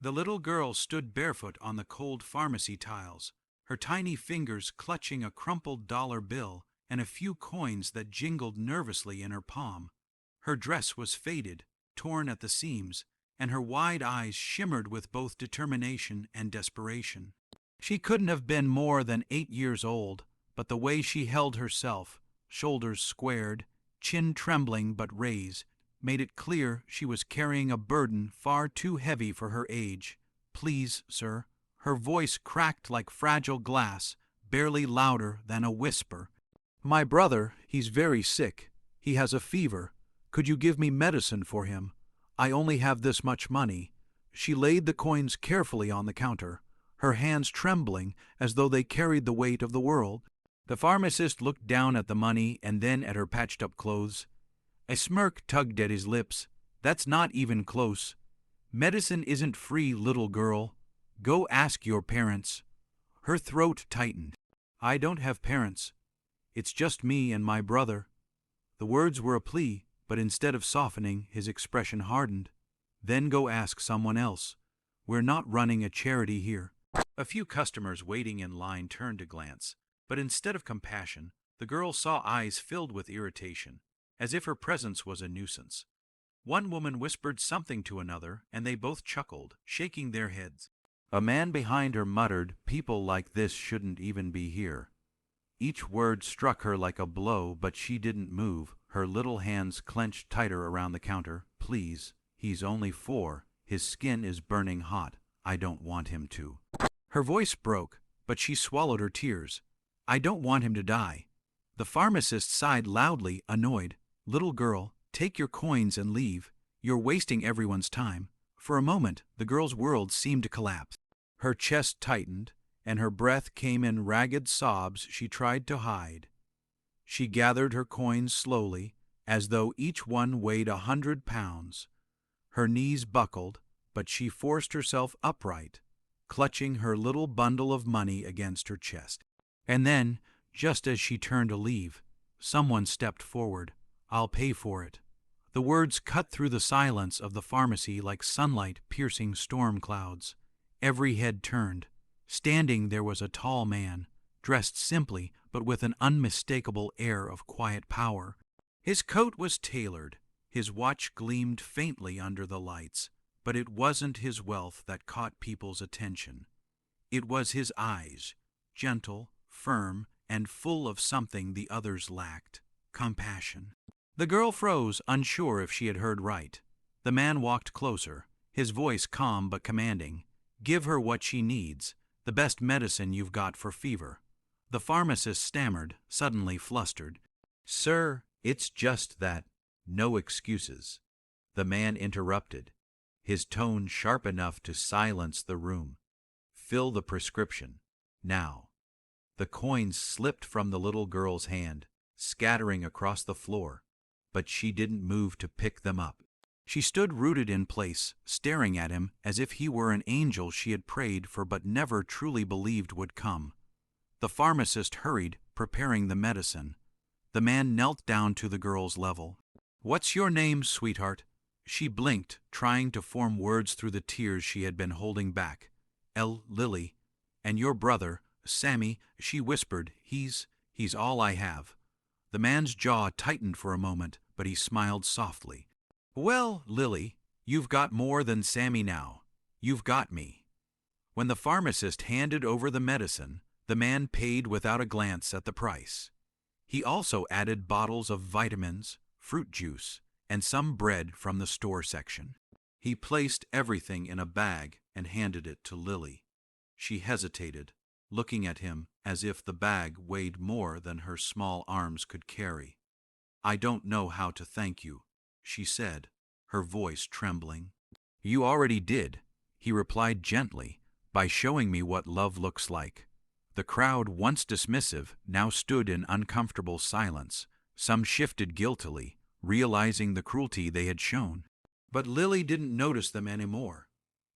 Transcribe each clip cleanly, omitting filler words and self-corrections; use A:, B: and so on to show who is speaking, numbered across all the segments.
A: The little girl stood barefoot on the cold pharmacy tiles, her tiny fingers clutching a crumpled dollar bill and a few coins that jingled nervously in her palm. Her dress was faded, torn at the seams, and her wide eyes shimmered with both determination and desperation. She couldn't have been more than 8 years old, but the way she held herself, shoulders squared, chin trembling but raised, made it clear she was carrying a burden far too heavy for her age. "Please, sir." Her voice cracked like fragile glass, barely louder than a whisper. "My brother, he's very sick. He has a fever. Could you give me medicine for him? I only have this much money." She laid the coins carefully on the counter, her hands trembling as though they carried the weight of the world. The pharmacist looked down at the money and then at her patched-up clothes. A smirk tugged at his lips. "That's not even close. Medicine isn't free, little girl. Go ask your parents." Her throat tightened. "I don't have parents. It's just me and my brother." The words were a plea, but instead of softening, his expression hardened. "Then go ask someone else. We're not running a charity here." A few customers waiting in line turned to glance, but instead of compassion, the girl saw eyes filled with irritation, as if her presence was a nuisance. One woman whispered something to another, and they both chuckled, shaking their heads. A man behind her muttered, "People like this shouldn't even be here." Each word struck her like a blow, but she didn't move, her little hands clenched tighter around the counter. "Please, he's only 4. His skin is burning hot. I don't want him to." Her voice broke, but she swallowed her tears. "I don't want him to die." The pharmacist sighed loudly, annoyed. "Little girl, take your coins and leave. You're wasting everyone's time." For a moment, the girl's world seemed to collapse. Her chest tightened, and her breath came in ragged sobs she tried to hide. She gathered her coins slowly, as though each one weighed 100 pounds. Her knees buckled, but she forced herself upright, clutching her little bundle of money against her chest. And then, just as she turned to leave, someone stepped forward. "I'll pay for it." The words cut through the silence of the pharmacy like sunlight piercing storm clouds. Every head turned. Standing there was a tall man, dressed simply but with an unmistakable air of quiet power. His coat was tailored, his watch gleamed faintly under the lights, but it wasn't his wealth that caught people's attention. It was his eyes, gentle, firm, and full of something the others lacked: compassion. The girl froze, unsure if she had heard right. The man walked closer, his voice calm but commanding. "Give her what she needs, the best medicine you've got for fever." The pharmacist stammered, suddenly flustered. "Sir, it's just that. No excuses." The man interrupted, his tone sharp enough to silence the room. "Fill the prescription, now." The coins slipped from the little girl's hand, scattering across the floor, but she didn't move to pick them up. She stood rooted in place, staring at him as if he were an angel she had prayed for but never truly believed would come. The pharmacist hurried, preparing the medicine. The man knelt down to the girl's level. "What's your name, sweetheart?" She blinked, trying to form words through the tears she had been holding back. Lily. "And your brother, Sammy," she whispered. He's all I have." The man's jaw tightened for a moment, but he smiled softly. "Well, Lily, you've got more than Sammy now. You've got me." When the pharmacist handed over the medicine, the man paid without a glance at the price. He also added bottles of vitamins, fruit juice, and some bread from the store section. He placed everything in a bag and handed it to Lily. She hesitated, looking at him as if the bag weighed more than her small arms could carry. "I don't know how to thank you," she said, her voice trembling. "You already did," he replied gently, "by showing me what love looks like." The crowd, once dismissive, now stood in uncomfortable silence. Some shifted guiltily, realizing the cruelty they had shown. But Lily didn't notice them anymore.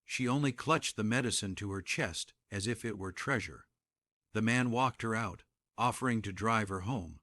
A: She only clutched the medicine to her chest as if it were treasure. The man walked her out, offering to drive her home.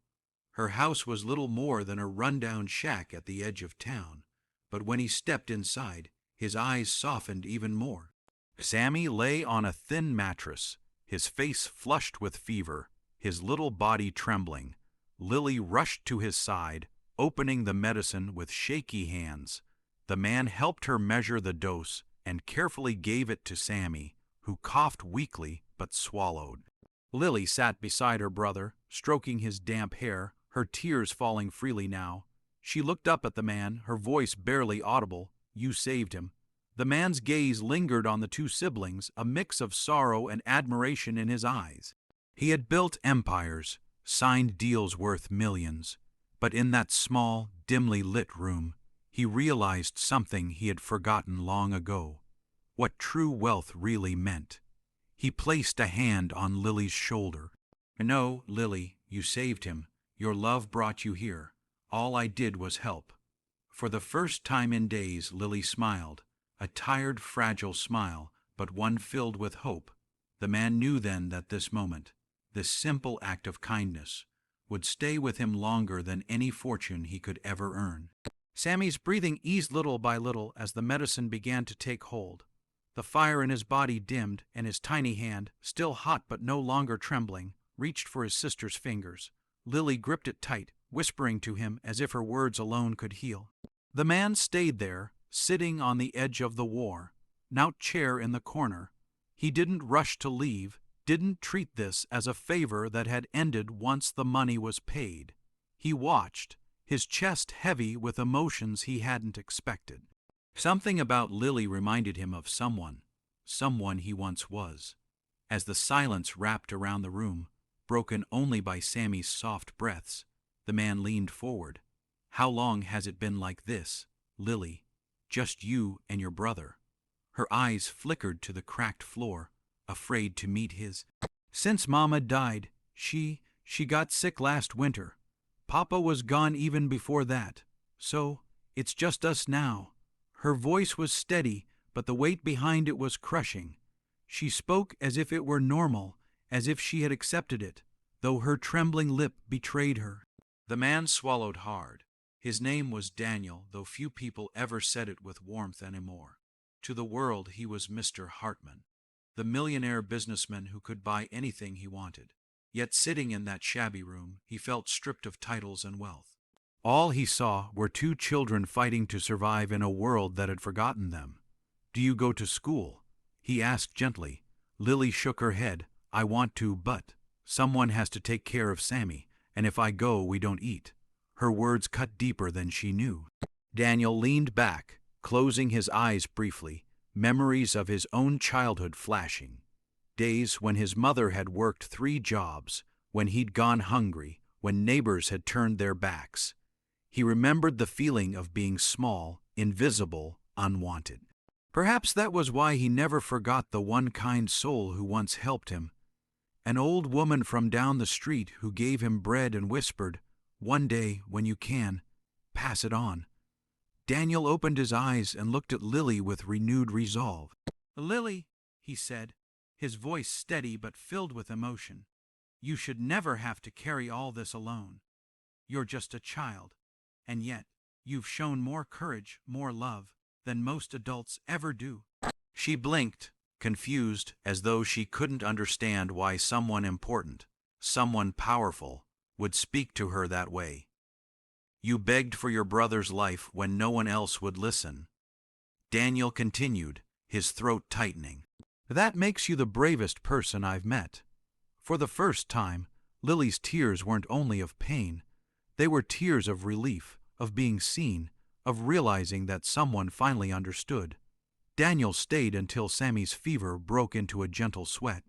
A: Her house was little more than a rundown shack at the edge of town, but when he stepped inside, his eyes softened even more. Sammy lay on a thin mattress, his face flushed with fever, his little body trembling. Lily rushed to his side, opening the medicine with shaky hands. The man helped her measure the dose and carefully gave it to Sammy, who coughed weakly but swallowed. Lily sat beside her brother, stroking his damp hair, her tears falling freely now. She looked up at the man, her voice barely audible. "You saved him." The man's gaze lingered on the two siblings, a mix of sorrow and admiration in his eyes. He had built empires, signed deals worth millions, but in that small, dimly lit room, he realized something he had forgotten long ago: what true wealth really meant. He placed a hand on Lily's shoulder. "No, Lily, you saved him. Your love brought you here. All I did was help." For the first time in days, Lily smiled, a tired, fragile smile, but one filled with hope. The man knew then that this moment, this simple act of kindness, would stay with him longer than any fortune he could ever earn. Sammy's breathing eased little by little as the medicine began to take hold. The fire in his body dimmed, and his tiny hand, still hot but no longer trembling, reached for his sister's fingers. Lily gripped it tight, whispering to him as if her words alone could heal. The man stayed there, sitting on the edge of the war, now chair in the corner. He didn't rush to leave, didn't treat this as a favor that had ended once the money was paid. He watched, his chest heavy with emotions he hadn't expected. Something about Lily reminded him of someone he once was. As the silence wrapped around the room, broken only by Sammy's soft breaths, the man leaned forward. "How long has it been like this, Lily? Just you and your brother?" Her eyes flickered to the cracked floor, afraid to meet his. "Since Mama died, she got sick last winter. Papa was gone even before that. So, it's just us now." Her voice was steady, but the weight behind it was crushing. She spoke as if it were normal, as if she had accepted it, though her trembling lip betrayed her. The man swallowed hard. His name was Daniel, though few people ever said it with warmth anymore. To the world he was Mr. Hartman, the millionaire businessman who could buy anything he wanted. Yet sitting in that shabby room, he felt stripped of titles and wealth. All he saw were two children fighting to survive in a world that had forgotten them. "Do you go to school?" he asked gently. Lily shook her head. "I want to, but someone has to take care of Sammy, and if I go, we don't eat." Her words cut deeper than she knew. Daniel leaned back, closing his eyes briefly, memories of his own childhood flashing. Days when his mother had worked 3 jobs, when he'd gone hungry, when neighbors had turned their backs. He remembered the feeling of being small, invisible, unwanted. Perhaps that was why he never forgot the one kind soul who once helped him. An old woman from down the street who gave him bread and whispered, "One day, when you can, pass it on." Daniel opened his eyes and looked at Lily with renewed resolve. "Lily," he said, his voice steady but filled with emotion, "you should never have to carry all this alone. You're just a child. And yet, you've shown more courage, more love, than most adults ever do." She blinked, confused, as though she couldn't understand why someone important, someone powerful, would speak to her that way. "You begged for your brother's life when no one else would listen." Daniel continued, his throat tightening. "That makes you the bravest person I've met." For the first time, Lily's tears weren't only of pain. They were tears of relief, of being seen, of realizing that someone finally understood. Daniel stayed until Sammy's fever broke into a gentle sweat.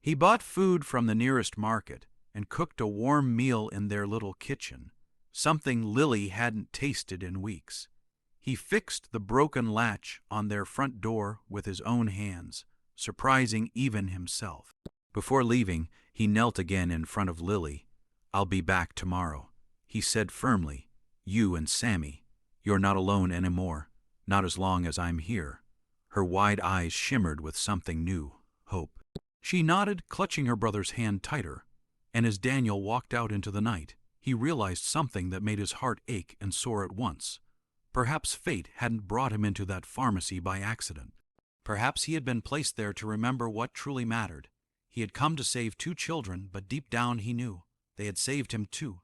A: He bought food from the nearest market and cooked a warm meal in their little kitchen, something Lily hadn't tasted in weeks. He fixed the broken latch on their front door with his own hands, surprising even himself. Before leaving, he knelt again in front of Lily. "I'll be back tomorrow," he said firmly. "You and Sammy. You're not alone anymore, not as long as I'm here." Her wide eyes shimmered with something new, hope. She nodded, clutching her brother's hand tighter, and as Daniel walked out into the night, he realized something that made his heart ache and soar at once. Perhaps fate hadn't brought him into that pharmacy by accident. Perhaps he had been placed there to remember what truly mattered. He had come to save 2 children, but deep down he knew they had saved him too.